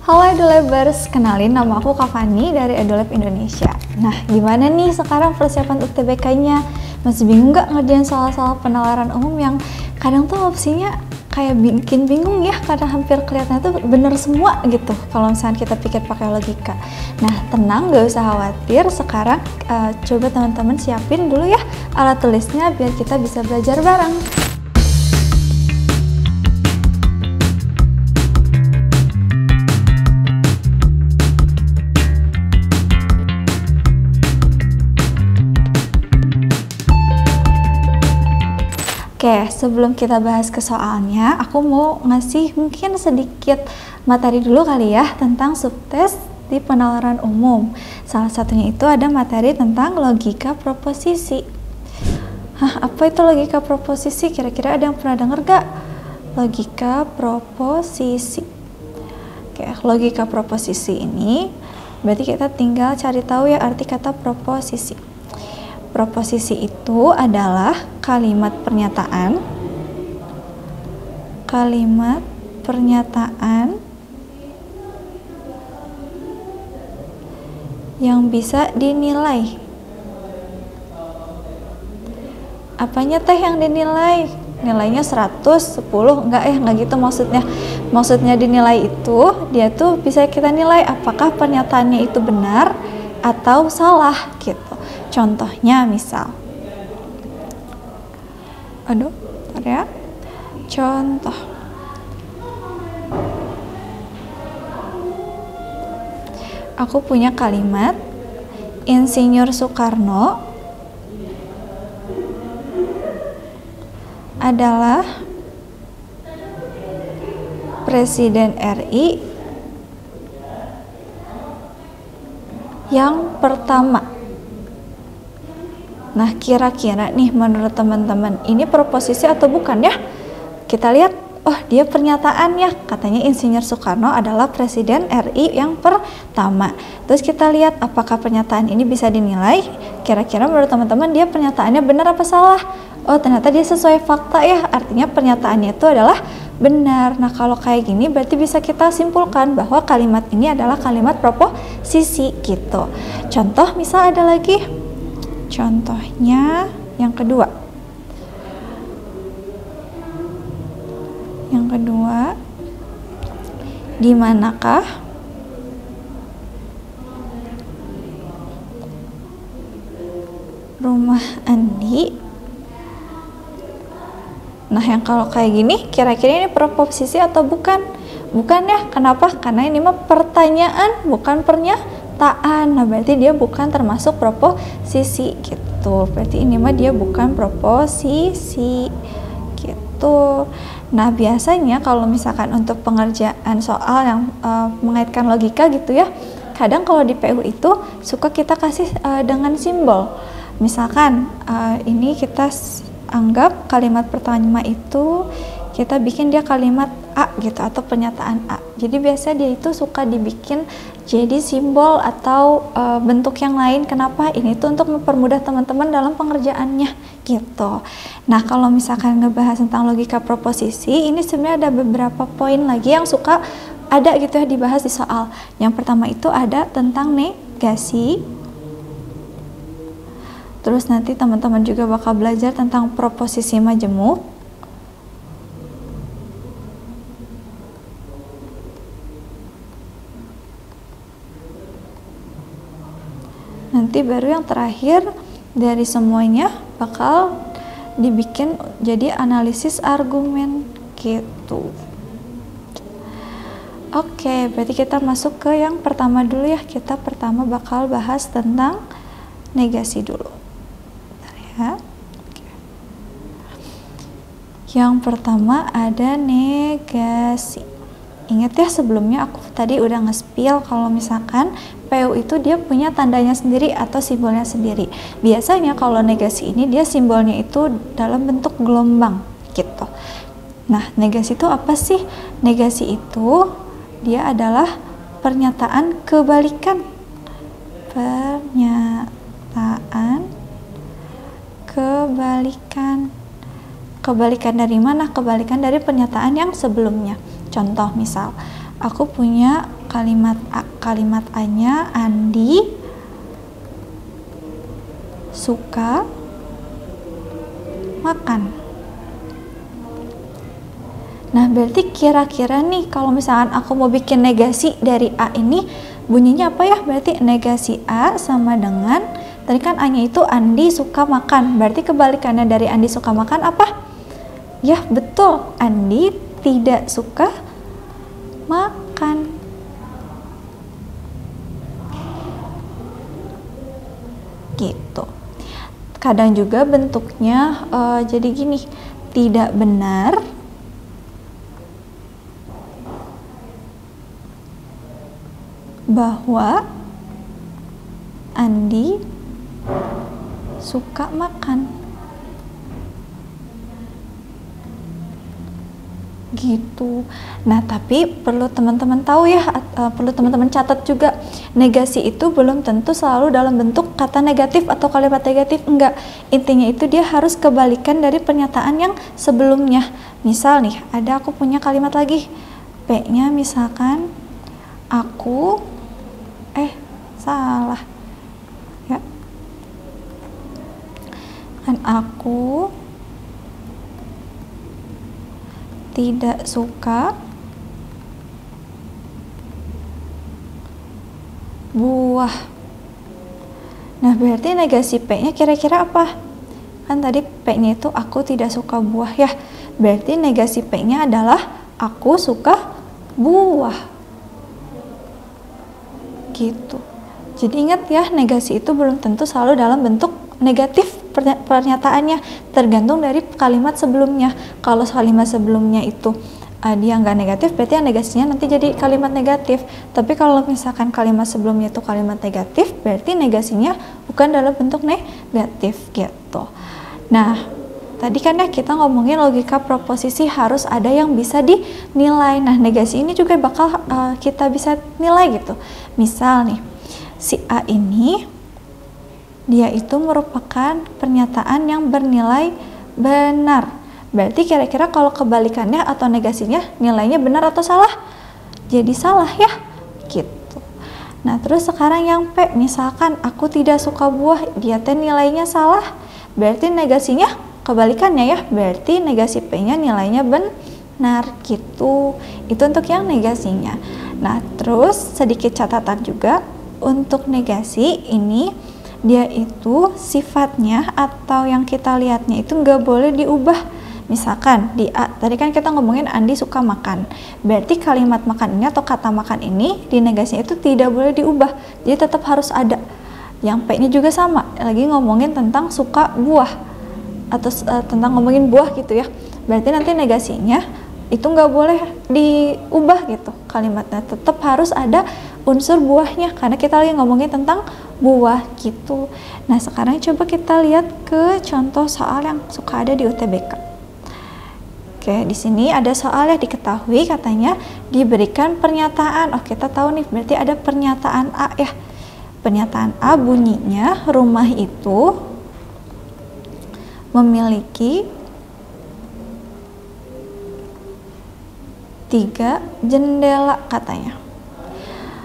Halo Edulabers, kenalin nama aku Kak Fani dari Edulab Indonesia. Nah, gimana nih sekarang persiapan UTBK-nya? Masih bingung nggak ngerjain soal-soal penalaran umum yang kadang tuh opsinya kayak bikin bingung ya, karena hampir kelihatannya tuh bener semua gitu kalau misalnya kita pikir pakai logika. Nah, tenang, gak usah khawatir. Sekarang coba teman-teman siapin dulu ya alat tulisnya biar kita bisa belajar bareng. Oke, sebelum kita bahas ke soalnya, aku mau ngasih mungkin sedikit materi dulu kali ya tentang subtes di penalaran umum. Salah satunya itu ada materi tentang logika proposisi. Hah, apa itu logika proposisi? Kira-kira ada yang pernah denger gak? Logika proposisi. Oke, logika proposisi ini berarti kita tinggal cari tahu ya arti kata proposisi. Proposisi itu adalah kalimat pernyataan yang bisa dinilai. Apanya teh yang dinilai? Nilainya 100, 10, enggak gitu maksudnya. Maksudnya dinilai itu, dia tuh bisa kita nilai apakah pernyataannya itu benar atau salah gitu. Contohnya misal, bentar ya. Contoh, aku punya kalimat Insinyur Soekarno adalah Presiden RI yang pertama. Nah, kira-kira nih menurut teman-teman ini proposisi atau bukan ya? Kita lihat, oh dia pernyataan ya, katanya Insinyur Soekarno adalah Presiden RI yang pertama. Terus kita lihat apakah pernyataan ini bisa dinilai, kira-kira menurut teman-teman dia pernyataannya benar apa salah? Oh, ternyata dia sesuai fakta ya, artinya pernyataannya itu adalah benar. Nah, kalau kayak gini berarti bisa kita simpulkan bahwa kalimat ini adalah kalimat proposisi gitu. Contoh misal ada lagi. Contohnya yang kedua. Yang kedua, di manakah rumah Andi? Nah, yang kalau kayak gini, kira-kira ini proposisi atau bukan? Bukan ya, kenapa? Karena ini mah pertanyaan, bukan pernyataan. Nah, berarti dia bukan termasuk proposisi gitu. Berarti ini mah dia bukan proposisi gitu. Nah, biasanya kalau misalkan untuk pengerjaan soal yang mengaitkan logika gitu ya, kadang kalau di PU itu suka kita kasih dengan simbol. Misalkan ini kita anggap kalimat pertama itu kita bikin dia kalimat A gitu atau pernyataan A. Jadi biasanya dia itu suka dibikin jadi simbol atau bentuk yang lain. Kenapa? Ini tuh untuk mempermudah teman-teman dalam pengerjaannya gitu. Nah, kalau misalkan ngebahas tentang logika proposisi, ini sebenarnya ada beberapa poin lagi yang suka ada gitu ya dibahas di soal. Yang pertama itu ada tentang negasi. Terus nanti teman-teman juga bakal belajar tentang proposisi majemuk. Nanti baru yang terakhir dari semuanya bakal dibikin jadi analisis argumen gitu. Oke, berarti kita masuk ke yang pertama dulu ya. Kita pertama bakal bahas tentang negasi dulu. Ya. Oke. Yang pertama ada negasi. Ingat ya sebelumnya aku tadi udah nge-spill kalau misalkan PU itu dia punya tandanya sendiri atau simbolnya sendiri. Biasanya kalau negasi ini dia simbolnya itu dalam bentuk gelombang gitu. Nah, negasi itu apa sih? Negasi itu dia adalah pernyataan kebalikan. Pernyataan kebalikan. Kebalikan dari mana? Kebalikan dari pernyataan yang sebelumnya. Contoh misal, aku punya kalimat A. Kalimat A-nya Andi suka makan. Nah, berarti kira-kira nih kalau misalkan aku mau bikin negasi dari A ini bunyinya apa ya? Berarti negasi A sama dengan tadi kan A-nya itu Andi suka makan. Berarti kebalikannya dari Andi suka makan apa? Ya, betul. Andi tidak suka makan. Gitu. Kadang juga bentuknya jadi gini, tidak benar bahwa Andi suka makan. Gitu. Nah, tapi perlu teman-teman tahu ya, perlu teman-teman catat juga, negasi itu belum tentu selalu dalam bentuk kata negatif atau kalimat negatif, enggak. Intinya itu dia harus kebalikan dari pernyataan yang sebelumnya. Misal nih, aku punya kalimat lagi, P-nya misalkan aku salah ya, kan aku tidak suka buah. Nah, berarti negasi P-nya kira-kira apa? Kan tadi P-nya itu aku tidak suka buah ya. Berarti negasi P-nya adalah aku suka buah. Gitu. Jadi ingat ya, negasi itu belum tentu selalu dalam bentuk negatif pernyataannya, tergantung dari kalimat sebelumnya. Kalau kalimat sebelumnya itu dia nggak negatif, berarti yang negasinya nanti jadi kalimat negatif. Tapi kalau misalkan kalimat sebelumnya itu kalimat negatif, berarti negasinya bukan dalam bentuk negatif gitu. Nah, tadi kan ya kita ngomongin logika proposisi harus ada yang bisa dinilai. Nah, negasi ini juga bakal kita bisa nilai gitu. Misal nih, si A ini dia itu merupakan pernyataan yang bernilai benar. Berarti kira-kira kalau kebalikannya atau negasinya nilainya benar atau salah? Jadi salah ya, gitu. Nah, terus sekarang yang P, misalkan aku tidak suka buah, dia nilainya salah. Berarti negasinya kebalikannya ya, berarti negasi P-nya nilainya benar gitu. Itu untuk yang negasinya. Nah, terus sedikit catatan juga untuk negasi ini, dia itu sifatnya atau yang kita lihatnya itu nggak boleh diubah. Misalkan di A, tadi kan kita ngomongin Andi suka makan, berarti kalimat makan ini atau kata makan ini di negasinya itu tidak boleh diubah, jadi tetap harus ada. Yang P-nya juga sama, lagi ngomongin tentang suka buah atau tentang ngomongin buah gitu ya, berarti nanti negasinya itu nggak boleh diubah gitu, kalimatnya tetap harus ada unsur buahnya karena kita lagi ngomongin tentang buah gitu. Nah, sekarang coba kita lihat ke contoh soal yang suka ada di UTBK. Oke, di sini ada soal yang diketahui katanya diberikan pernyataan. Oh, kita tahu nih berarti ada pernyataan A ya. Pernyataan A bunyinya rumah itu memiliki 3 jendela katanya.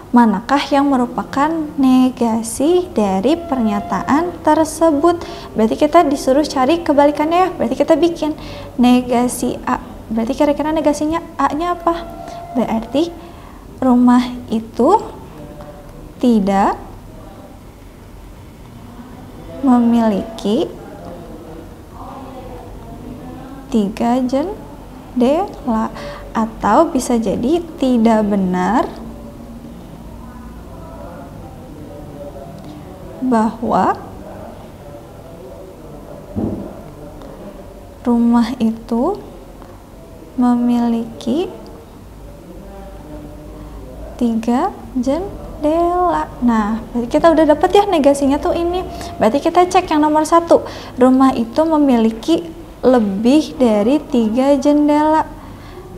Manakah yang merupakan negasi dari pernyataan tersebut? Berarti kita disuruh cari kebalikannya ya. Berarti kita bikin negasi A. Berarti kira-kira negasinya A-nya apa? Berarti rumah itu tidak memiliki 3 jendela, atau bisa jadi tidak benar bahwa rumah itu memiliki 3 jendela. Nah, berarti kita udah dapat ya negasinya tuh ini. Berarti kita cek yang nomor 1, rumah itu memiliki lebih dari 3 jendela.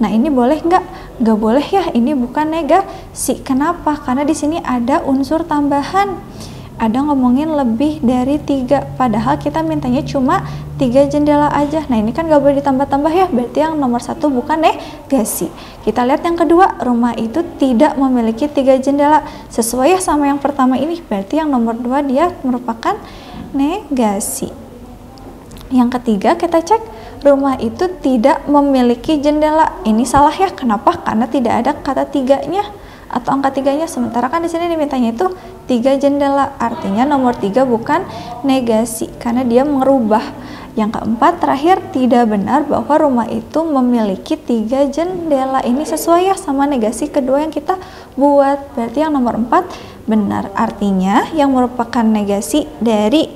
Nah, ini boleh nggak? Nggak boleh ya, ini bukan negasi. Kenapa? Karena di sini ada unsur tambahan. Ada ngomongin lebih dari 3, padahal kita mintanya cuma 3 jendela aja. Nah, ini kan gak boleh ditambah-tambah ya, berarti yang nomor 1 bukan negasi. Kita lihat yang kedua, rumah itu tidak memiliki 3 jendela. Sesuai ya sama yang pertama ini, berarti yang nomor 2 dia merupakan negasi. Yang ketiga kita cek, rumah itu tidak memiliki jendela. Ini salah ya, kenapa? Karena tidak ada kata tiganya atau angka 3-nya, sementara kan di sini dimintanya itu 3 jendela, artinya nomor 3 bukan negasi karena dia merubah. Yang keempat terakhir, tidak benar bahwa rumah itu memiliki 3 jendela. Ini sesuai ya sama negasi kedua yang kita buat, berarti yang nomor 4 benar. Artinya yang merupakan negasi dari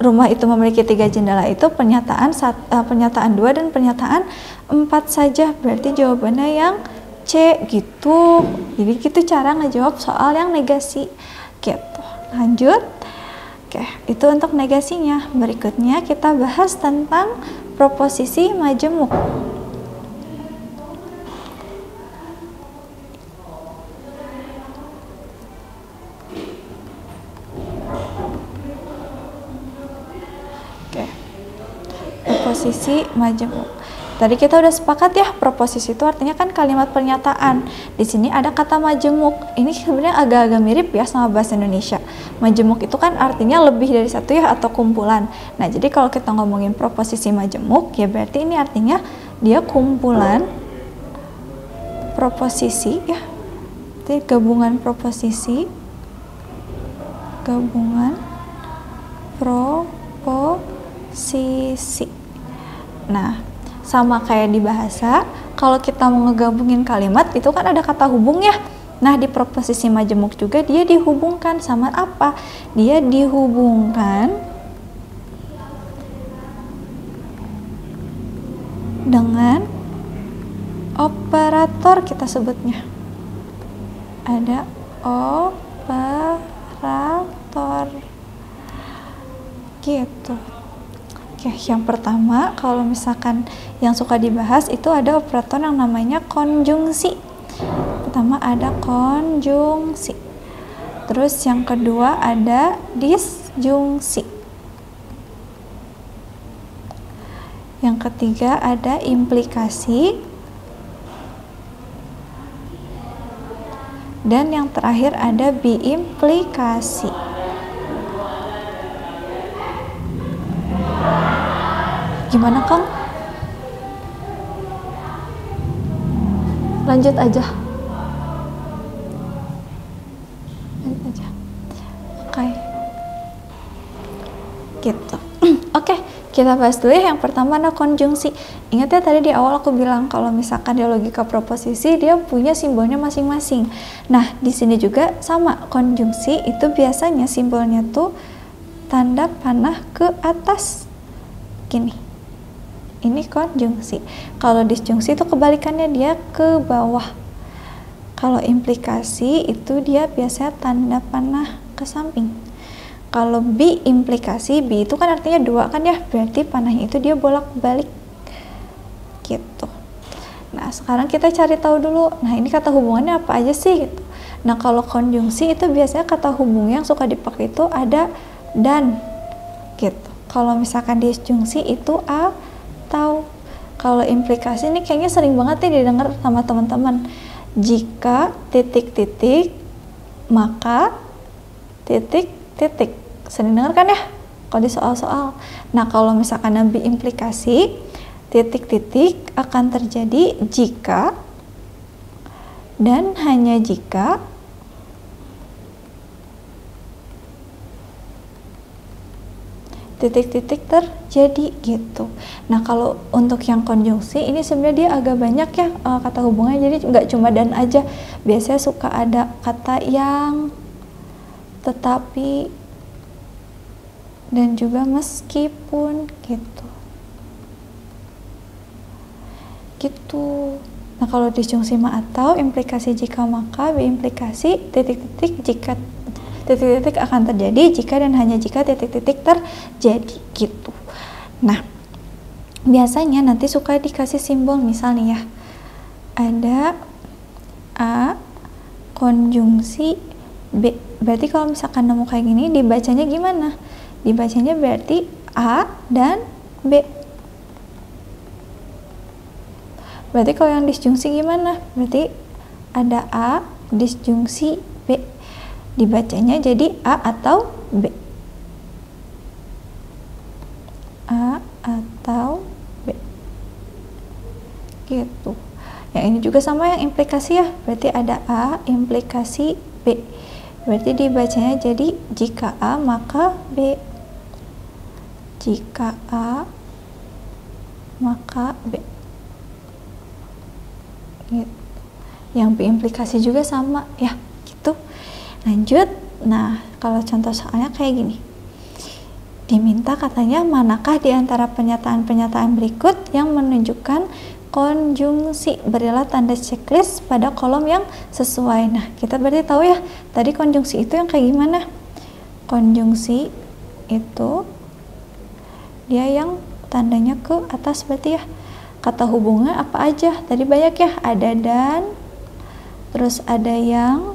rumah itu memiliki 3 jendela itu pernyataan 2 dan pernyataan 4 saja, berarti jawabannya yang C gitu. Jadi gitu cara ngejawab soal yang negasi gitu. Lanjut. Oke, itu untuk negasinya. Berikutnya kita bahas tentang proposisi majemuk. Oke. Proposisi majemuk. Tadi kita udah sepakat ya, proposisi itu artinya kan kalimat pernyataan. Di sini ada kata majemuk. Ini sebenarnya agak-agak mirip ya sama bahasa Indonesia. Majemuk itu kan artinya lebih dari satu ya, atau kumpulan. Nah, jadi kalau kita ngomongin proposisi majemuk, ya berarti ini artinya dia kumpulan proposisi ya. Jadi gabungan proposisi, gabungan proposisi. Nah, sama kayak di bahasa, kalau kita mau ngegabungin kalimat itu kan ada kata hubung ya. Nah, di proposisi majemuk juga dia dihubungkan sama apa? Dia dihubungkan dengan operator, kita sebutnya. Ada operator. Gitu. Oke, yang pertama kalau misalkan yang suka dibahas itu ada operator yang namanya konjungsi. Pertama ada konjungsi. Terus yang kedua ada disjungsi. Yang ketiga ada implikasi. Dan yang terakhir ada biimplikasi. Gimana Kang? Lanjut aja. Oke. Gitu. Oke, kita bahas dulu ya. Yang pertama ada konjungsi. Ingat ya tadi di awal aku bilang kalau misalkan di logika proposisi dia punya simbolnya masing-masing. Nah, di sini juga sama, konjungsi itu biasanya simbolnya tuh tanda panah ke atas. Gini. Ini konjungsi. Kalau disjungsi itu kebalikannya, dia ke bawah. Kalau implikasi itu dia biasanya tanda panah ke samping. Kalau biimplikasi, bi itu kan artinya 2 kan ya, berarti panahnya itu dia bolak-balik. Gitu. Nah, sekarang kita cari tahu dulu. Nah, ini kata hubungannya apa aja sih gitu. Nah, kalau konjungsi itu biasanya kata hubung yang suka dipakai itu ada dan gitu. Kalau misalkan disjungsi itu atau. Kalau implikasi ini kayaknya sering banget nih didengar sama teman-teman. Jika titik-titik maka titik-titik. Sering dengar kan ya kalau di soal-soal. Nah, kalau misalkan biimplikasi, titik-titik akan terjadi jika dan hanya jika titik-titik terjadi gitu. Nah, kalau untuk yang konjungsi ini sebenarnya dia agak banyak ya kata hubungannya, jadi nggak cuma dan aja. Biasanya suka ada kata yang, tetapi, dan juga meskipun gitu. Gitu. Nah, kalau disjungsi ma atau, implikasi jika maka, biimplikasi titik-titik jika titik-titik akan terjadi jika dan hanya jika titik-titik terjadi gitu. Nah, biasanya nanti suka dikasih simbol, misalnya ya ada A konjungsi B. Berarti kalau misalkan nemu kayak gini dibacanya gimana? Dibacanya berarti A dan B. Berarti kalau yang disjungsi gimana? Berarti ada A disjungsi B. Dibacanya jadi A atau B. A atau B. Gitu. Yang ini juga sama yang implikasi ya. Berarti ada A implikasi B. Berarti dibacanya jadi jika A maka B. Jika A maka B. Gitu. Yang B implikasi juga sama ya, gitu. Lanjut. Nah, kalau contoh soalnya kayak gini. Diminta katanya manakah di antara pernyataan-pernyataan berikut yang menunjukkan konjungsi. Berilah tanda checklist pada kolom yang sesuai. Nah, kita berarti tahu ya, tadi konjungsi itu yang kayak gimana? Konjungsi itu dia yang tandanya ke atas berarti ya. Kata hubungan apa aja? Tadi banyak ya, ada dan, terus ada yang,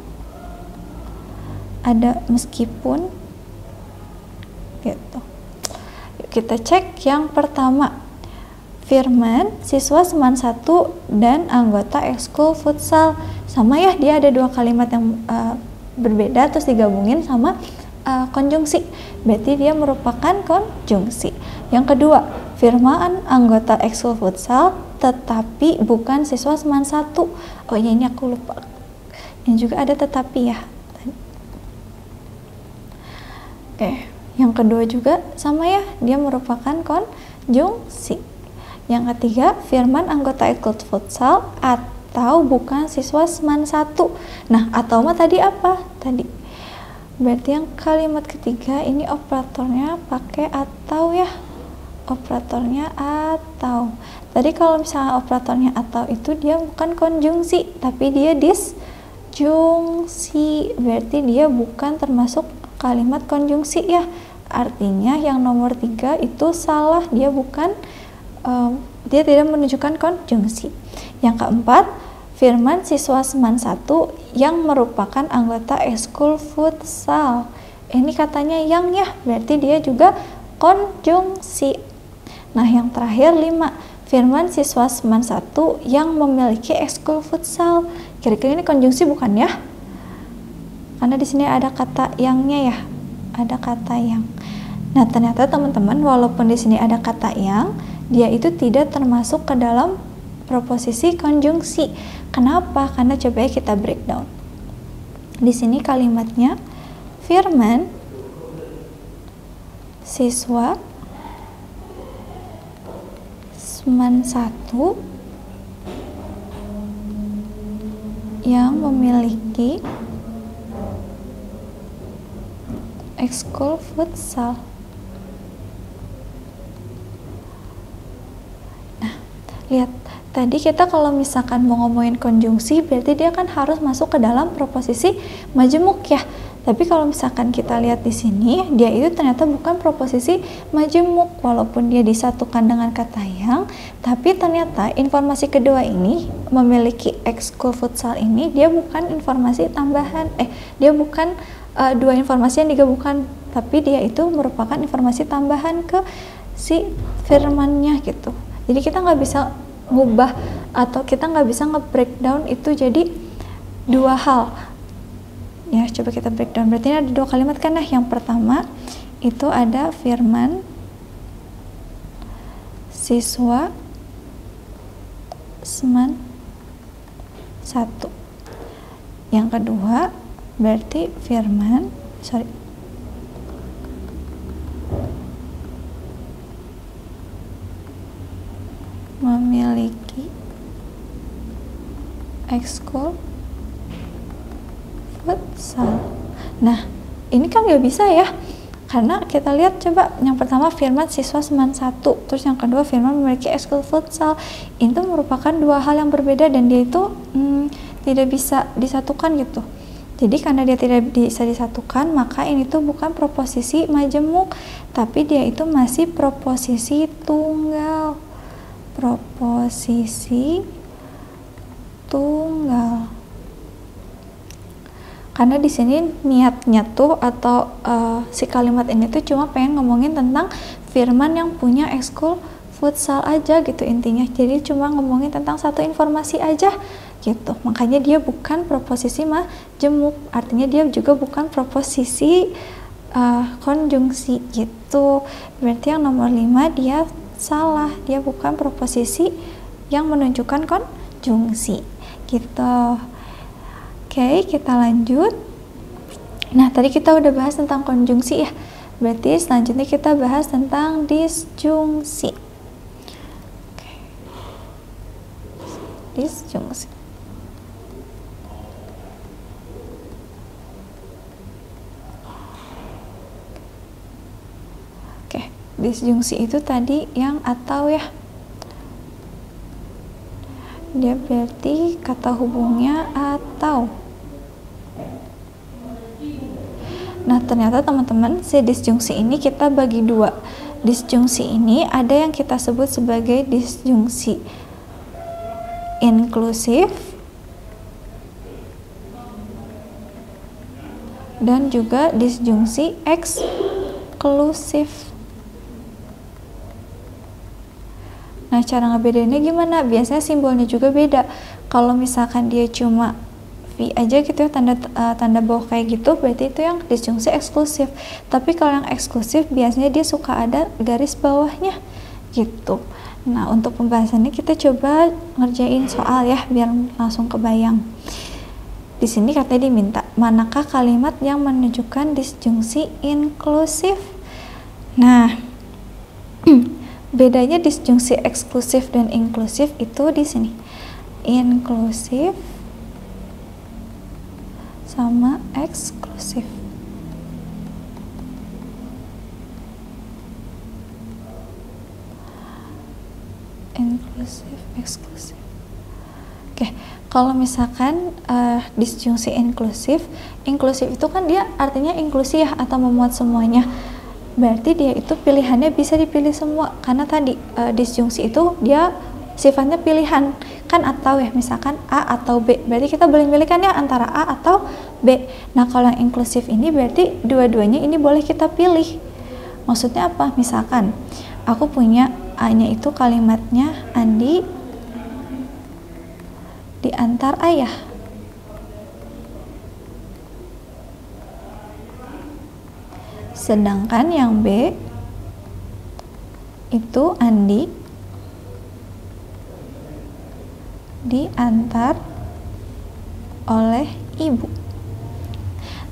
ada meskipun, gitu. Yuk kita cek yang pertama. Firman, siswa Seman 1 dan anggota ekskul futsal. Sama ya, dia ada dua kalimat yang berbeda terus digabungin sama konjungsi. Berarti dia merupakan konjungsi. Yang kedua, Firman anggota ekskul futsal tetapi bukan siswa Seman 1. Oh ya, ini aku lupa. Ini juga ada tetapi ya. Oke, yang kedua juga sama ya, dia merupakan konjungsi. Yang ketiga, Firman anggota ekskul futsal atau bukan siswa Seman 1. Nah, atau mah tadi apa? Tadi. Berarti yang kalimat ketiga ini operatornya pakai atau ya. Operatornya atau. Tadi kalau misalnya operatornya atau itu dia bukan konjungsi, tapi dia disjungsi. Berarti dia bukan termasuk kalimat konjungsi ya. Artinya yang nomor 3 itu salah, dia bukan dia tidak menunjukkan konjungsi. Yang keempat, Firman siswa Seman 1 yang merupakan anggota ekskul futsal. Ini katanya yang ya, berarti dia juga konjungsi. Nah, yang terakhir 5, Firman siswa Seman 1 yang memiliki ekskul futsal. Kira-kira ini konjungsi bukan ya? Karena di sini ada kata yangnya ya. Ada kata yang. Nah, ternyata teman-teman, walaupun di sini ada kata yang, dia itu tidak termasuk ke dalam proposisi konjungsi. Kenapa? Karena coba ya kita breakdown. Di sini kalimatnya Firman siswa Seman 1 yang memiliki ekskul futsal. Lihat, tadi kita kalau misalkan mau ngomongin konjungsi, berarti dia kan harus masuk ke dalam proposisi majemuk ya. Tapi kalau misalkan kita lihat di sini, dia itu ternyata bukan proposisi majemuk, walaupun dia disatukan dengan kata yang, tapi ternyata informasi kedua ini, memiliki ekskul futsal ini, dia bukan informasi tambahan, dia bukan dua informasi yang digabungkan, tapi dia itu merupakan informasi tambahan ke si firmannya gitu. Jadi kita nggak bisa ngubah atau kita nggak bisa nge-breakdown itu jadi dua hal. Ya, coba kita breakdown. Berarti ini ada dua kalimat kan ya. Yang pertama itu ada Firman siswa Seman 1. Yang kedua berarti Firman memiliki ekskul futsal. Nah, ini kan nggak bisa ya, karena kita lihat coba yang pertama Firman siswa Seman 1, terus yang kedua Firman memiliki ekskul futsal. Itu merupakan dua hal yang berbeda dan dia itu tidak bisa disatukan gitu. Jadi karena dia tidak bisa disatukan, maka ini tuh bukan proposisi majemuk, tapi dia itu masih proposisi tunggal. Proposisi tunggal. Karena di sini niatnya tuh atau si kalimat ini tuh cuma pengen ngomongin tentang Firman yang punya ekskul futsal aja gitu intinya. Jadi cuma ngomongin tentang satu informasi aja gitu. Makanya dia bukan proposisi majemuk. Artinya dia juga bukan proposisi konjungsi gitu. Berarti yang nomor 5 dia salah. Dia bukan proposisi yang menunjukkan konjungsi gitu. Oke, kita lanjut. Nah, tadi kita udah bahas tentang konjungsi ya. Berarti selanjutnya kita bahas tentang disjungsi. Oke. Disjungsi. Oke, disjungsi itu tadi yang atau ya. Dia berarti kata hubungnya atau. Nah, ternyata teman-teman, si disjungsi ini kita bagi dua. Disjungsi ini ada yang kita sebut sebagai disjungsi inklusif dan juga disjungsi eksklusif. Nah, cara ngebedainnya gimana? Biasanya simbolnya juga beda. Kalau misalkan dia cuma V aja gitu ya, tanda bawah kayak gitu, berarti itu yang disjungsi eksklusif. Tapi kalau yang eksklusif biasanya dia suka ada garis bawahnya gitu. Nah, untuk pembahasannya kita coba ngerjain soal ya, biar langsung kebayang. Di sini katanya diminta, manakah kalimat yang menunjukkan disjungsi inklusif? Nah, bedanya disjungsi eksklusif dan inklusif itu di sini. Inklusif sama eksklusif. Inklusif, eksklusif. Oke, kalau misalkan disjungsi inklusif itu kan dia artinya inklusi ya, atau memuat semuanya. Berarti dia itu pilihannya bisa dipilih semua, karena tadi disjungsi itu dia sifatnya pilihan kan, atau ya, misalkan A atau B, berarti kita boleh milih kan ya antara A atau B. Nah, kalau yang inklusif ini berarti dua-duanya ini boleh kita pilih. Maksudnya apa? Misalkan aku punya A-nya itu kalimatnya Andi diantar ayah. Sedangkan yang B itu Andi diantar oleh ibu.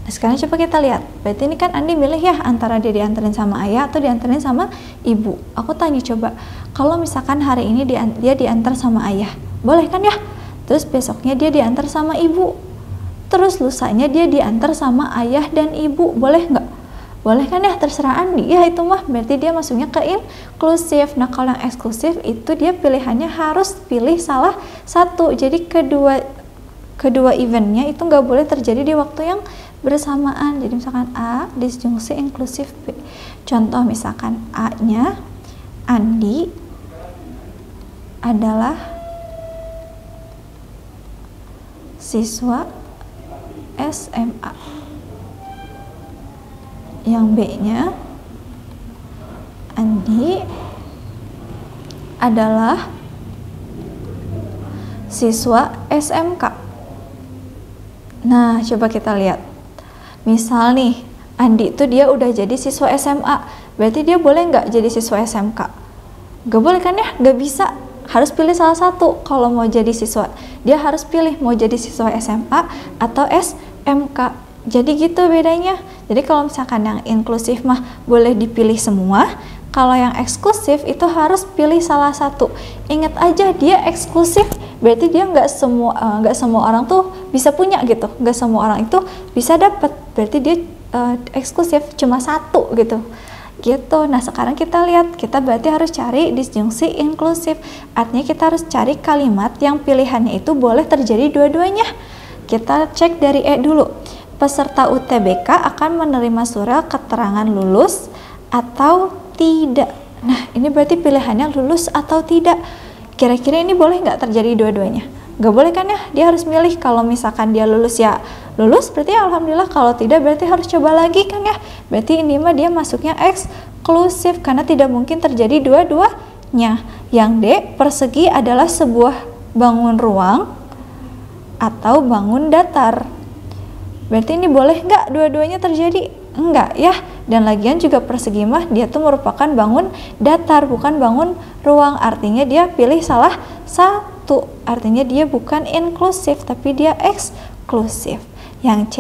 Nah, sekarang coba kita lihat. Berarti ini kan Andi milih ya antara dia diantarin sama ayah atau diantarin sama ibu. Aku tanya coba, kalau misalkan hari ini dia diantar sama ayah, boleh kan ya? Terus besoknya dia diantar sama ibu. Terus lusanya dia diantar sama ayah dan ibu, boleh nggak? Boleh kan ya, terserah Andi ya, itu mah berarti dia masuknya ke inklusif. Nah, kalau yang eksklusif itu dia pilihannya harus pilih salah satu. Jadi kedua eventnya itu nggak boleh terjadi di waktu yang bersamaan. Jadi misalkan A disjungsi inklusif B. Contoh misalkan A-nya Andi adalah siswa SMA. Yang B-nya Andi adalah siswa SMK. Nah, coba kita lihat. Misal nih, Andi itu dia udah jadi siswa SMA, berarti dia boleh nggak jadi siswa SMK? Nggak boleh kan ya? Nggak bisa. Harus pilih salah satu. Kalau mau jadi siswa, dia harus pilih mau jadi siswa SMA atau SMK. Jadi gitu bedanya. Jadi kalau misalkan yang inklusif mah boleh dipilih semua, kalau yang eksklusif itu harus pilih salah satu. Ingat aja dia eksklusif, berarti dia nggak semua orang tuh bisa punya gitu, nggak semua orang itu bisa dapat. Berarti dia eksklusif, cuma satu gitu. Nah, sekarang kita lihat, kita berarti harus cari disjungsi inklusif. Artinya kita harus cari kalimat yang pilihannya itu boleh terjadi dua-duanya. Kita cek dari E dulu. Peserta UTBK akan menerima surat keterangan lulus atau tidak. Nah, ini berarti pilihannya lulus atau tidak. Kira-kira ini boleh nggak terjadi dua-duanya? Nggak boleh kan ya? Dia harus milih. Kalau misalkan dia lulus ya lulus berarti alhamdulillah, kalau tidak berarti harus coba lagi kan ya. Berarti ini mah dia masuknya eksklusif karena tidak mungkin terjadi dua-duanya. Yang D, persegi adalah sebuah bangun ruang atau bangun datar. Berarti ini boleh nggak dua-duanya terjadi? Enggak ya. Dan lagian juga persegi mah dia tuh merupakan bangun datar, bukan bangun ruang. Artinya dia pilih salah satu. Artinya dia bukan inklusif tapi dia eksklusif. Yang C,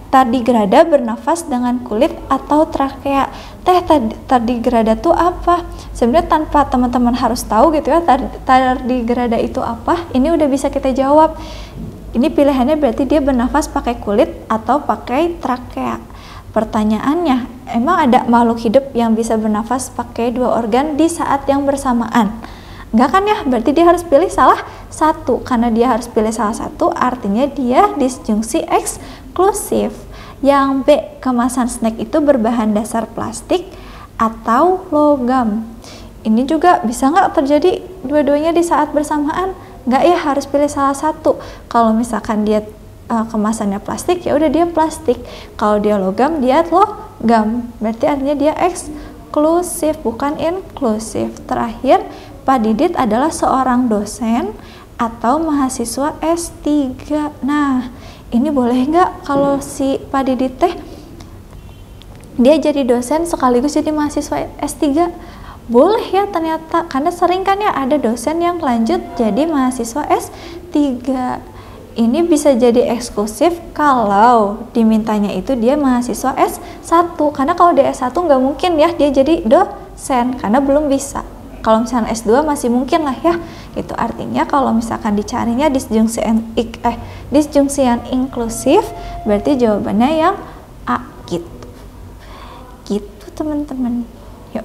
tardigrada bernafas dengan kulit atau trakea. Tardigrada itu apa? Sebenarnya tanpa teman-teman harus tahu gitu ya, tardigrada itu apa, ini udah bisa kita jawab. Ini pilihannya berarti dia bernafas pakai kulit atau pakai trakea. Pertanyaannya, emang ada makhluk hidup yang bisa bernafas pakai dua organ di saat yang bersamaan? Enggak kan ya, berarti dia harus pilih salah satu. Karena dia harus pilih salah satu, artinya dia disjungsi eksklusif. Yang B, kemasan snack itu berbahan dasar plastik atau logam. Ini juga bisa nggak terjadi dua-duanya di saat bersamaan? Nggak ya, harus pilih salah satu. Kalau misalkan dia kemasannya plastik, ya udah dia plastik. Kalau dia logam, dia logam. Berarti artinya dia eksklusif, bukan inklusif. Terakhir, Pak Didit adalah seorang dosen atau mahasiswa S3. Nah, ini boleh nggak kalau si Pak Didit teh dia jadi dosen sekaligus jadi mahasiswa S3? Boleh ya ternyata, karena sering kan ya ada dosen yang lanjut jadi mahasiswa S3. Ini bisa jadi eksklusif kalau dimintanya itu dia mahasiswa S1. Karena kalau dia S1 nggak mungkin ya dia jadi dosen, karena belum bisa. Kalau misalnya S2 masih mungkin lah ya. Itu artinya kalau misalkan dicarinya disjungsian inklusif, berarti jawabannya yang A gitu. Gitu teman-teman. Yuk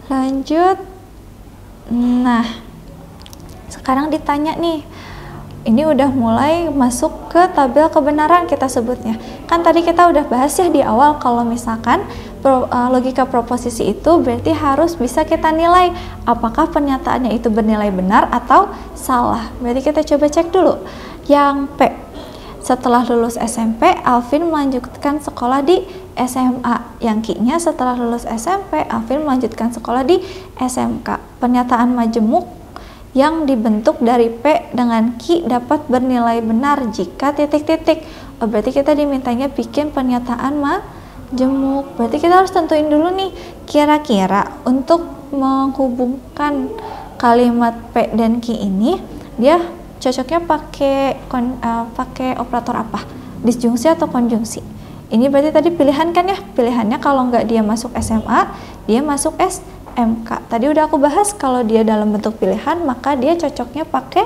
lanjut. Nah, sekarang ditanya nih, ini udah mulai masuk ke tabel kebenaran kita sebutnya. Kan tadi kita udah bahas ya di awal kalau misalkan logika proposisi itu berarti harus bisa kita nilai apakah pernyataannya itu bernilai benar atau salah. Berarti kita coba cek dulu. Yang P, setelah lulus SMP, Alvin melanjutkan sekolah di SMA. Yang Q-nya, setelah lulus SMP, Alvin melanjutkan sekolah di SMK. Pernyataan majemuk yang dibentuk dari P dengan Q dapat bernilai benar jika titik-titik. Berarti kita dimintanya bikin pernyataan majemuk. Berarti kita harus tentuin dulu nih, kira-kira untuk menghubungkan kalimat P dan Q ini, dia cocoknya pakai operator apa? Disjungsi atau konjungsi? Ini berarti tadi pilihan kan ya? Pilihannya kalau nggak dia masuk SMA, dia masuk SMK. Tadi udah aku bahas kalau dia dalam bentuk pilihan, maka dia cocoknya pakai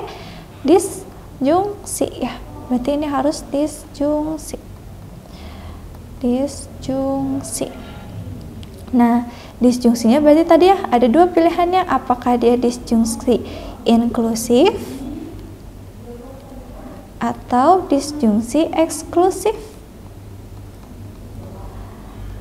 disjungsi ya. Berarti ini harus disjungsi. Disjungsi. Nah, disjungsinya berarti tadi ya ada dua pilihannya, apakah dia disjungsi inklusif atau disjungsi eksklusif.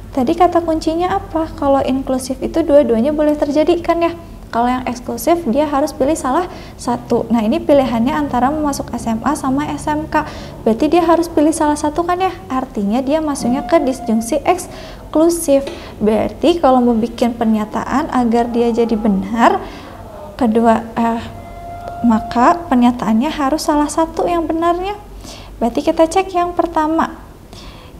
Tadi kata kuncinya apa? Kalau inklusif itu dua-duanya boleh terjadi kan ya. Kalau yang eksklusif dia harus pilih salah satu. Nah, ini pilihannya antara masuk SMA sama SMK. Berarti dia harus pilih salah satu kan ya. Artinya dia masuknya ke disjungsi eksklusif. Berarti kalau mau bikin pernyataan agar dia jadi benar, maka pernyataannya harus salah satu yang benarnya. Berarti kita cek yang pertama.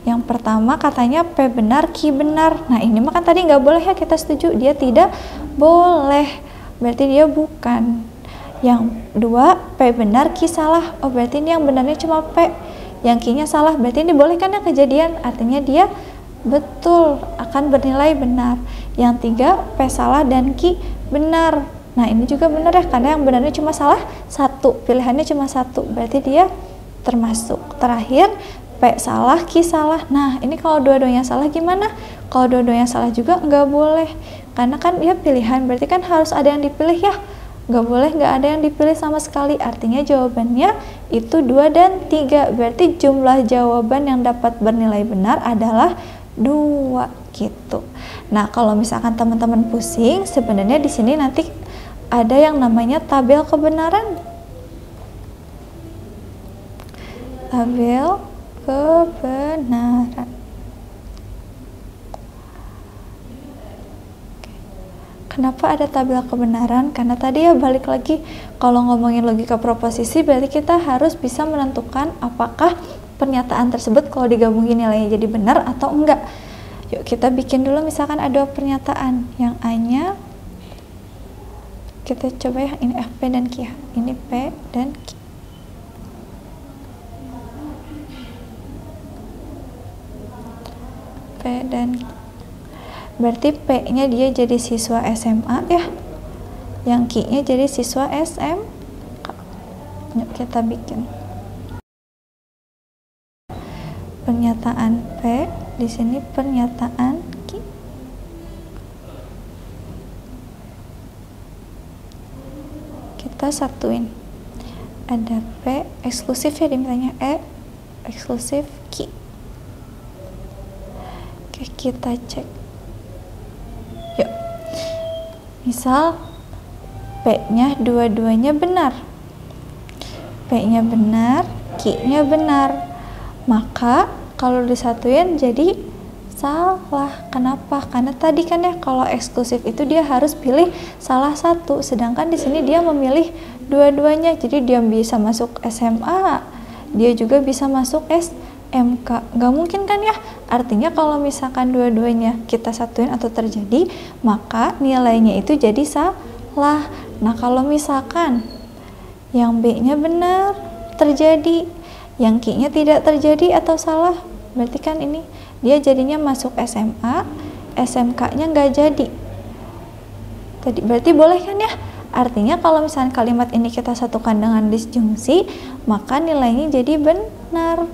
Yang pertama katanya P benar, Q benar. Nah, ini mah kan tadi nggak boleh ya, kita setuju. Dia tidak boleh. Berarti dia bukan. Yang dua, P benar, Q salah. Oh, berarti ini yang benarnya cuma P. Yang Q-nya salah. Berarti ini boleh kan ya kejadian. Artinya dia betul, akan bernilai benar. Yang tiga, P salah dan Q benar. Nah, ini juga benar ya, karena yang benarnya cuma salah satu. Pilihannya cuma satu. Berarti dia termasuk. Terakhir, P salah, Q salah. Nah, ini kalau dua-duanya salah gimana? Kalau dua-duanya salah juga nggak boleh. Karena kan dia pilihan, berarti kan harus ada yang dipilih ya. Nggak boleh nggak ada yang dipilih sama sekali. Artinya jawabannya itu 2 dan 3. Berarti jumlah jawaban yang dapat bernilai benar adalah 2 gitu. Nah, kalau misalkan teman-teman pusing, sebenarnya di sini nanti ada yang namanya tabel kebenaran. Tabel kebenaran. Kenapa ada tabel kebenaran? Karena tadi ya balik lagi, kalau ngomongin logika proposisi berarti kita harus bisa menentukan apakah pernyataan tersebut kalau digabungin nilainya jadi benar atau enggak. Yuk kita bikin dulu, misalkan ada pernyataan yang A-nya, kita coba ya, ini P dan Q ya. Ini P dan Q. P dan Q. Berarti P-nya dia jadi siswa SMA ya, yang Q-nya jadi siswa SMK. Yuk kita bikin pernyataan P, di sini pernyataan Q. Kita satuin, ada P eksklusif ya, dimintanya E eksklusif Q. Oke, kita cek. Yuk, misal P-nya dua-duanya benar, P-nya benar, Q-nya benar, maka kalau disatuin jadi salah. Kenapa? Karena tadi kan ya kalau eksklusif itu dia harus pilih salah satu, sedangkan di sini dia memilih dua-duanya, jadi dia bisa masuk SMA, dia juga bisa masuk SMK. Nggak mungkin kan ya? Artinya kalau misalkan dua-duanya kita satuin atau terjadi, maka nilainya itu jadi salah. Nah kalau misalkan yang B-nya benar terjadi, yang Q-nya tidak terjadi atau salah, berarti kan ini dia jadinya masuk SMA, SMK-nya nggak jadi. Tadi berarti boleh kan ya? Artinya kalau misalkan kalimat ini kita satukan dengan disjungsi, maka nilainya jadi benar.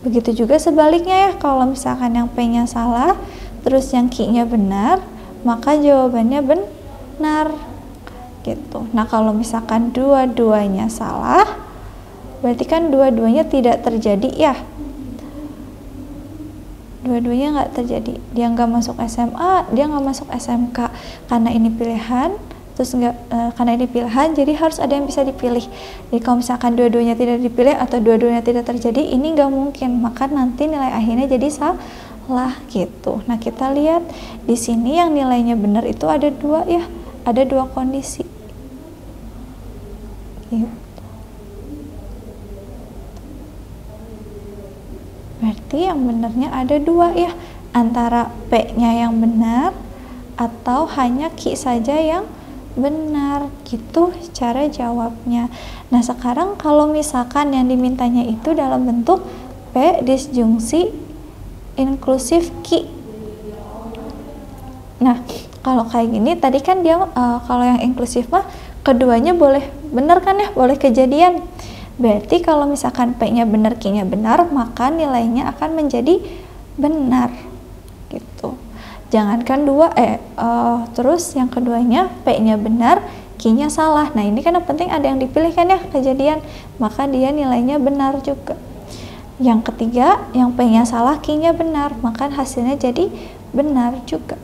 Begitu juga sebaliknya ya, kalau misalkan yang P-nya salah, terus yang Q-nya benar, maka jawabannya benar. Gitu. Nah kalau misalkan dua-duanya salah, berarti kan dua-duanya tidak terjadi ya. Dua-duanya nggak terjadi. Dia nggak masuk SMA, dia nggak masuk SMK. Karena ini pilihan, terus karena ini pilihan, jadi harus ada yang bisa dipilih. Jadi kalau misalkan dua-duanya tidak dipilih atau dua-duanya tidak terjadi, ini nggak mungkin. Maka nanti nilai akhirnya jadi salah gitu. Nah kita lihat di sini yang nilainya benar itu ada dua ya, ada dua kondisi. Gitu. Berarti yang benarnya ada dua ya, antara P-nya yang benar atau hanya Q saja yang benar. Gitu cara jawabnya. Nah sekarang kalau misalkan yang dimintanya itu dalam bentuk P disjungsi inklusif Q. Nah kalau kayak gini tadi kan dia kalau yang inklusif mah keduanya boleh benar kan ya, boleh kejadian. Berarti kalau misalkan P-nya benar, Q-nya benar, maka nilainya akan menjadi benar gitu. Jangankan dua, terus yang keduanya P-nya benar, Q-nya salah. Nah ini kan yang penting ada yang dipilih kan ya, kejadian, maka dia nilainya benar juga. Yang ketiga, yang P-nya salah, Q-nya benar, maka hasilnya jadi benar juga.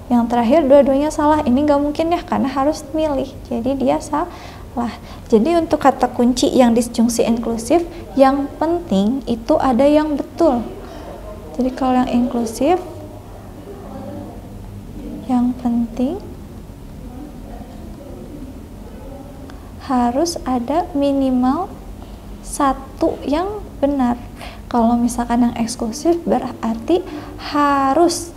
Yang terakhir dua-duanya salah, ini nggak mungkin ya, karena harus milih, jadi dia salah. Jadi untuk kata kunci yang disjungsi inklusif, yang penting itu ada yang betul. Jadi kalau yang inklusif, yang penting harus ada minimal satu yang benar. Kalau misalkan yang eksklusif berarti harus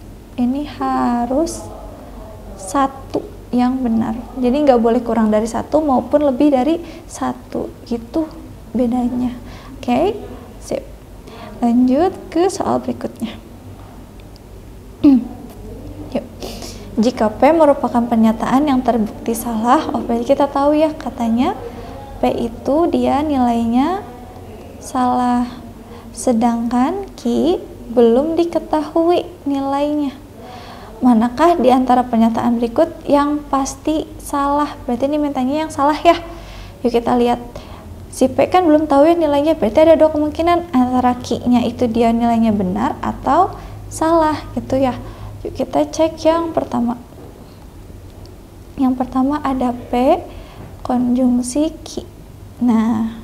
satu yang benar, jadi nggak boleh kurang dari satu maupun lebih dari satu, gitu bedanya. Oke, sip. Lanjut ke soal berikutnya. Yuk. Jika P merupakan pernyataan yang terbukti salah, berarti kita tahu ya, katanya P itu dia nilainya salah, sedangkan Q belum diketahui nilainya. Manakah di antara pernyataan berikut yang pasti salah? Berarti ini mintanya yang salah ya. Yuk kita lihat. Si P kan belum tahu ya nilainya, berarti ada dua kemungkinan, antara Q-nya itu dia nilainya benar atau salah gitu ya. Yuk kita cek yang pertama. Yang pertama ada P konjungsi Q. Nah,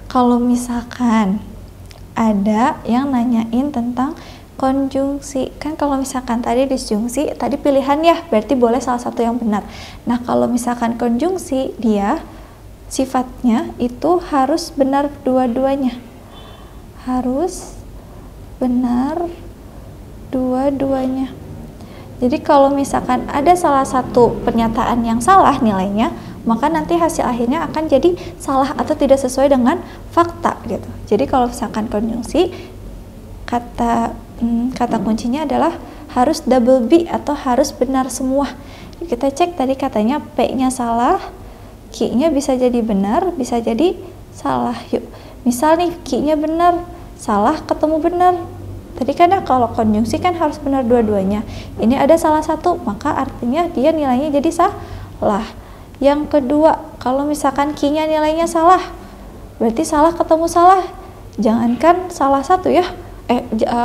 kalau misalkan ada yang nanyain tentang konjungsi. Kan kalau misalkan tadi disjungsi, tadi pilihan ya, berarti boleh salah satu yang benar. Nah, kalau misalkan konjungsi, dia sifatnya itu harus benar dua-duanya. Harus benar dua-duanya. Jadi kalau misalkan ada salah satu pernyataan yang salah nilainya, maka nanti hasil akhirnya akan jadi salah atau tidak sesuai dengan fakta gitu. Jadi kalau misalkan konjungsi, kata kuncinya adalah harus double B atau harus benar semua. Kita cek tadi katanya P-nya salah, Q-nya bisa jadi benar, bisa jadi salah. Yuk, misal nih Q-nya benar, salah ketemu benar. Tadi kan ya kalau konjungsi kan harus benar dua-duanya. Ini ada salah satu, maka artinya dia nilainya jadi salah. Yang kedua, kalau misalkan Q-nya nilainya salah, berarti salah ketemu salah. Jangankan salah satu ya.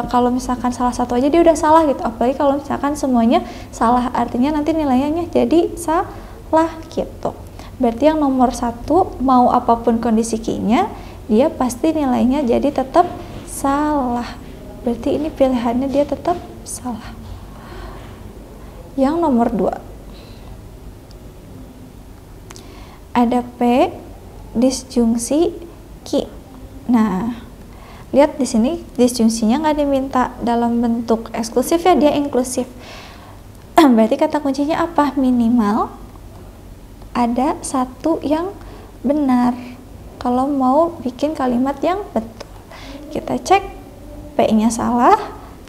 Kalau misalkan salah satu aja dia udah salah gitu. Apalagi kalau misalkan semuanya salah, artinya nanti nilainya jadi salah gitu. Berarti yang nomor satu, mau apapun kondisi Q-nya, dia pasti nilainya jadi tetap salah. Berarti ini pilihannya dia tetap salah. Yang nomor 2, ada P disjungsi Q. Nah, lihat di sini disjungsinya nggak diminta dalam bentuk eksklusif ya, dia inklusif. Berarti kata kuncinya apa? Minimal ada satu yang benar kalau mau bikin kalimat yang betul. Kita cek P-nya salah,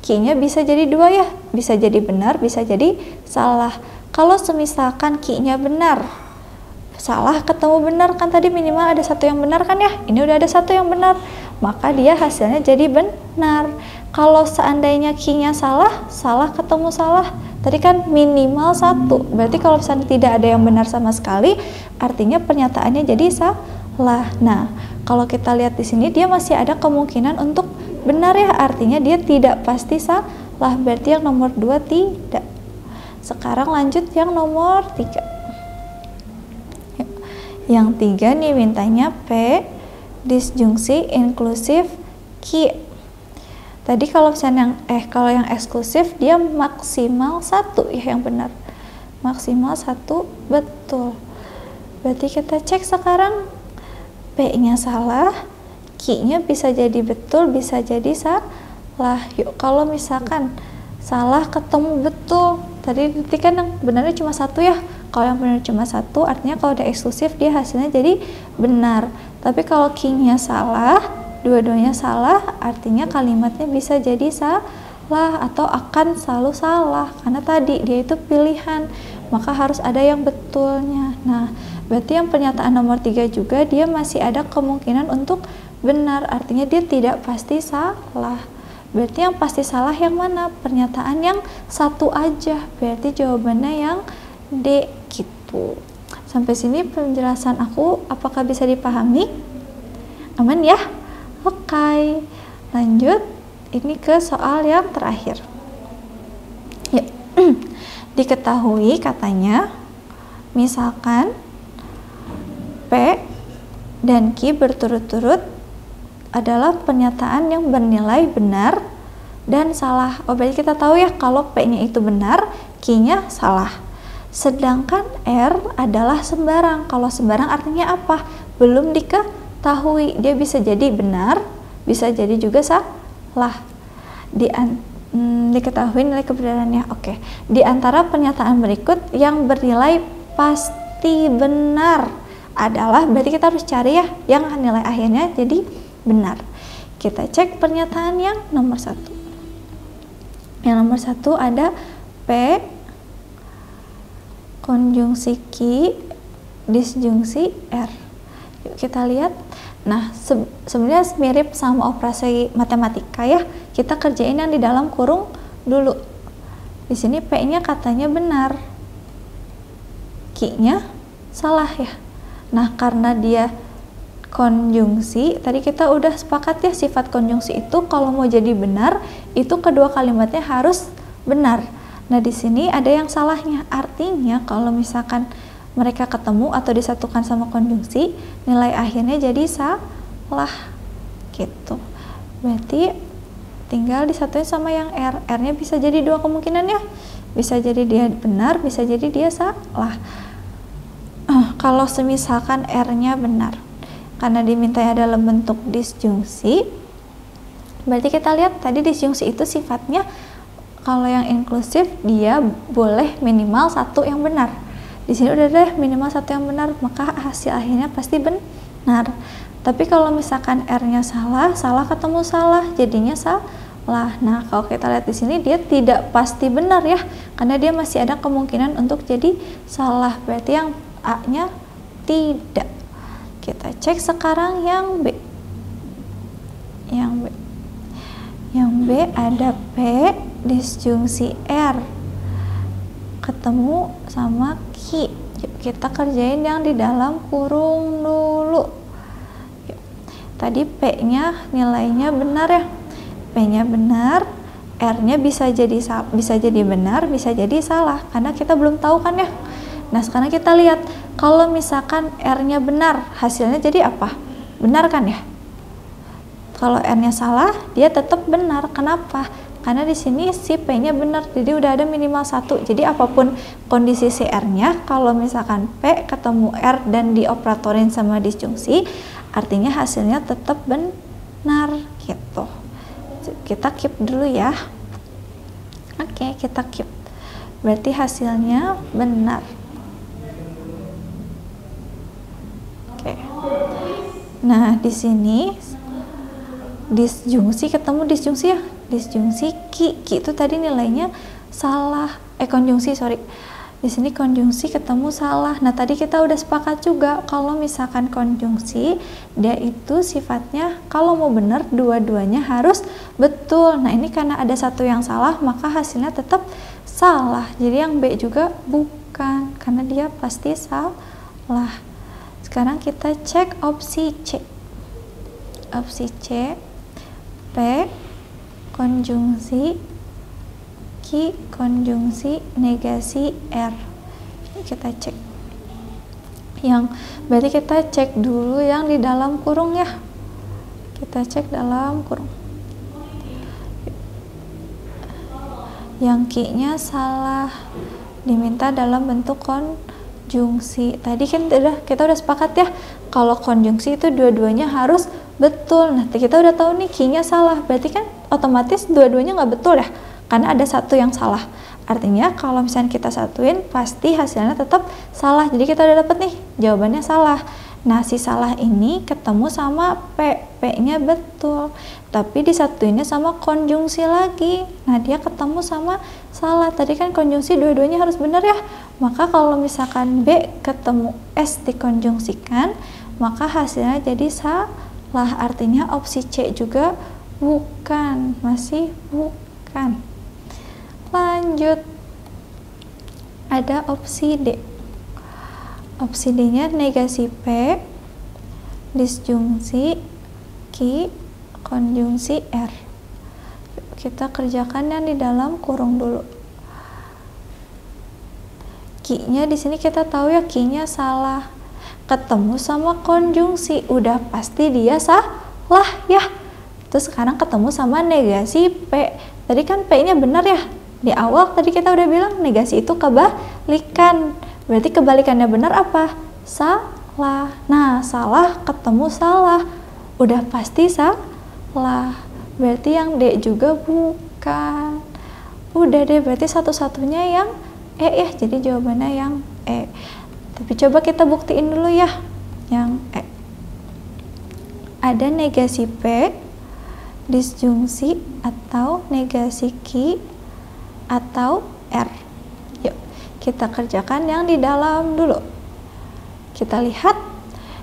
Q-nya bisa jadi dua ya, bisa jadi benar, bisa jadi salah. Kalau semisalkan Q-nya benar, salah ketemu benar, kan tadi minimal ada satu yang benar kan ya, ini udah ada satu yang benar, maka dia hasilnya jadi benar. Kalau seandainya Q-nya salah, salah ketemu salah, tadi kan minimal satu, berarti kalau misalnya tidak ada yang benar sama sekali, artinya pernyataannya jadi salah. Nah, kalau kita lihat di sini dia masih ada kemungkinan untuk benar ya, artinya dia tidak pasti salah, berarti yang nomor 2 tidak. Sekarang lanjut yang nomor 3. Yang 3 nih mintanya P disjungsi inklusif Q. Tadi kalau misalnya kalau yang eksklusif dia maksimal 1 ya yang benar. Maksimal 1 betul. Berarti kita cek sekarang P-nya salah, Q-nya bisa jadi betul, bisa jadi salah. Yuk, kalau misalkan salah ketemu betul, tadi kan yang benarnya cuma 1 ya. Kalau yang benar cuma 1, artinya kalau udah eksklusif dia hasilnya jadi benar. Tapi kalau Q-nya salah, dua-duanya salah, artinya kalimatnya bisa jadi salah atau akan selalu salah. Karena tadi dia itu pilihan, maka harus ada yang betulnya. Nah, berarti yang pernyataan nomor 3 juga dia masih ada kemungkinan untuk benar, artinya dia tidak pasti salah. Berarti yang pasti salah yang mana? Pernyataan yang satu aja, berarti jawabannya yang D gitu. Sampai sini penjelasan aku, apakah bisa dipahami? Aman ya? Oke, lanjut ini ke soal yang terakhir. Yuk. Diketahui katanya, misalkan P dan Q berturut-turut adalah pernyataan yang bernilai benar dan salah. Oh, berarti kita tahu ya kalau P-nya itu benar, Q-nya salah. Sedangkan R adalah sembarang. Kalau sembarang artinya apa? Belum diketahui. Dia bisa jadi benar, bisa jadi juga salah. Diketahui nilai kebenarannya. Oke. Di antara pernyataan berikut yang bernilai pasti benar adalah, berarti kita harus cari ya yang nilai akhirnya jadi benar. Kita cek pernyataan yang nomor 1. Yang nomor 1 ada P konjungsi Q disjungsi R. Yuk kita lihat. Nah, sebenarnya mirip sama operasi matematika ya. Kita kerjain yang di dalam kurung dulu. Di sini P-nya katanya benar, Q-nya salah ya. Nah, karena dia konjungsi, tadi kita udah sepakat ya sifat konjungsi itu kalau mau jadi benar, itu kedua kalimatnya harus benar. Nah, di sini ada yang salahnya. Artinya kalau misalkan mereka ketemu atau disatukan sama konjungsi, nilai akhirnya jadi salah gitu. Berarti tinggal disatuin sama yang R. R-nya bisa jadi dua kemungkinan ya. Bisa jadi dia benar, bisa jadi dia salah. Kalau semisalkan R-nya benar, karena dimintanya dalam bentuk disjungsi, berarti kita lihat tadi disjungsi itu sifatnya kalau yang inklusif dia boleh minimal satu yang benar. Di sini udah deh minimal satu yang benar, maka hasil akhirnya pasti benar. Tapi kalau misalkan R-nya salah, salah ketemu salah, jadinya salah. Nah, kalau kita lihat di sini dia tidak pasti benar ya, karena dia masih ada kemungkinan untuk jadi salah. Berarti yang A-nya tidak. Kita cek sekarang yang B. Yang B ada P disjungsi R ketemu sama Q. Yuk, kita kerjain yang di dalam kurung dulu. Yuk. Tadi P-nya nilainya benar ya. P-nya benar, R-nya bisa jadi benar, bisa jadi salah, karena kita belum tahu kan ya. Nah, sekarang kita lihat kalau misalkan R-nya benar, hasilnya jadi apa? Benar kan ya? Kalau R-nya salah, dia tetap benar. Kenapa? Karena di sini si P-nya benar, jadi udah ada minimal satu. Jadi apapun kondisi si R-nya, kalau misalkan P ketemu R dan dioperatorin sama disjungsi, artinya hasilnya tetap benar gitu. Kita keep dulu ya. Oke, kita keep. Berarti hasilnya benar. Nah, di sini disjungsi ketemu disjungsi ya. Disjungsi Ki itu tadi nilainya salah. Konjungsi, sorry. Di sini konjungsi ketemu salah. Nah, tadi kita udah sepakat juga kalau misalkan konjungsi dia itu sifatnya kalau mau benar dua-duanya harus betul. Nah, ini karena ada satu yang salah, maka hasilnya tetap salah. Jadi yang B juga bukan, karena dia pasti salah. Sekarang kita cek opsi C. Opsi C, P konjungsi Q konjungsi negasi R. Kita cek. Berarti kita cek dulu yang di dalam kurung ya. Kita cek dalam kurung. Yang Q-nya salah, diminta dalam bentuk konjungsi. Tadi kan kita udah sepakat ya, kalau konjungsi itu dua-duanya harus betul. Nah, kita udah tahu nih Q-nya salah, berarti kan otomatis dua-duanya nggak betul ya, karena ada satu yang salah. Artinya kalau misalnya kita satuin, pasti hasilnya tetap salah. Jadi kita udah dapet nih, jawabannya salah. Nah, si salah ini ketemu sama P, P-nya betul, tapi disatuinnya sama konjungsi lagi. Nah, dia ketemu sama salah. Tadi kan konjungsi dua-duanya harus benar ya. Maka kalau misalkan B ketemu S dikonjungsikan, maka hasilnya jadi salah. Artinya opsi C juga bukan, masih bukan. Lanjut, ada opsi D. Opsi D-nya negasi P disjungsi Q konjungsi R. Kita kerjakan yang di dalam kurung dulu. Q-nya di sini kita tahu ya, Q-nya salah. Ketemu sama konjungsi, udah pasti dia salah ya. Terus sekarang ketemu sama negasi P. Tadi kan P-nya benar ya. Di awal tadi kita udah bilang negasi itu kebalikan. Berarti kebalikannya benar apa? Salah. Nah, salah ketemu salah, udah pasti salah. Berarti yang D juga bukan. Udah deh, berarti satu-satunya yang E ya. Jadi jawabannya yang E. Tapi coba kita buktiin dulu ya yang E. Ada negasi P disjungsi atau negasi Q atau R. Yuk, kita kerjakan yang di dalam dulu. Kita lihat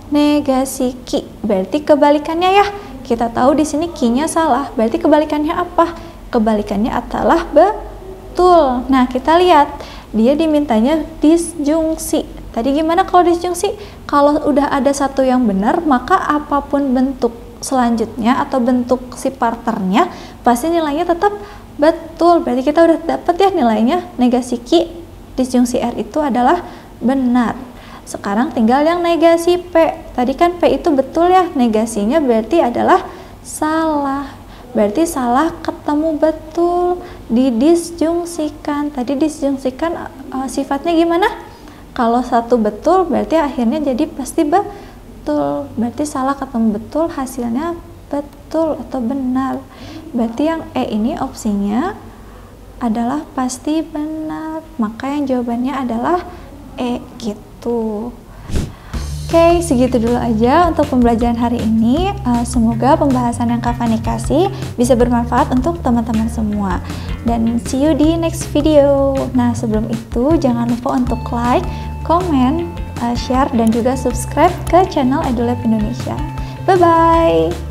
negasi Q, berarti kebalikannya ya. Kita tahu di sini Q-nya salah, berarti kebalikannya apa? Kebalikannya adalah betul. Nah, kita lihat dia dimintanya disjungsi. Tadi gimana kalau disjungsi? Kalau udah ada satu yang benar, maka apapun bentuk selanjutnya atau bentuk si partnernya pasti nilainya tetap betul. Berarti kita udah dapat ya nilainya negasi Q disjungsi R itu adalah benar. Sekarang tinggal yang negasi P. Tadi kan P itu betul ya, negasinya berarti adalah salah. berarti salah ketemu betul. Didisjungsikan, tadi disjungsikan sifatnya gimana? Kalau satu betul berarti akhirnya jadi pasti betul, berarti salah ketemu betul hasilnya betul atau benar. Berarti yang E ini opsinya adalah pasti benar, maka yang jawabannya adalah E gitu. Oke, segitu dulu aja untuk pembelajaran hari ini. Semoga pembahasan yang Kak Fani kasih bisa bermanfaat untuk teman-teman semua. Dan see you di next video. Nah, sebelum itu jangan lupa untuk like, comment, share, dan juga subscribe ke channel EduLab Indonesia. Bye-bye!